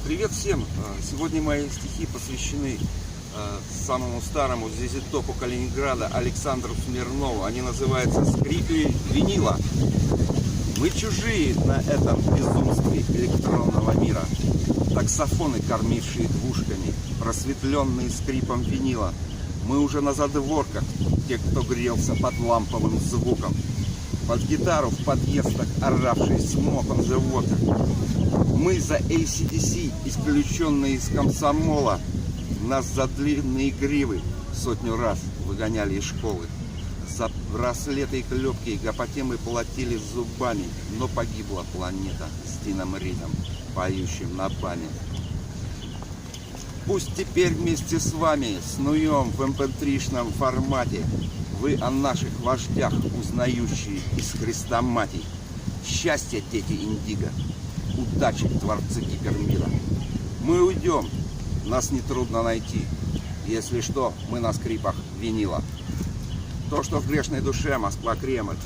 Привет всем! Сегодня мои стихи посвящены самому старому звездетопу Калининграда Александру Смирнову. Они называются «Скрипы винила». Мы чужие на этом безумстве электронного мира. Таксофоны, кормившие двушками, просветленные скрипом винила. Мы уже на задворках, те, кто грелся под ламповым звуком. Под гитару в подъездах, оравший смоком the water. Мы за AC/DC, исключенные из комсомола. Нас за длинные гривы сотню раз выгоняли из школы. За браслеты и клепки гопоте мы платили зубами. Но погибла планета с Дином Ридом, поющим на бане. Пусть теперь вместе с вами снуем в mp3-шном формате. Вы о наших вождях, узнающие из хрестоматий. Счастья, дети Индиго, удачи, творцы гипермира. Мы уйдем, нас нетрудно найти. Если что, мы на скрипах винила. То, что в грешной душе Москва Кремль.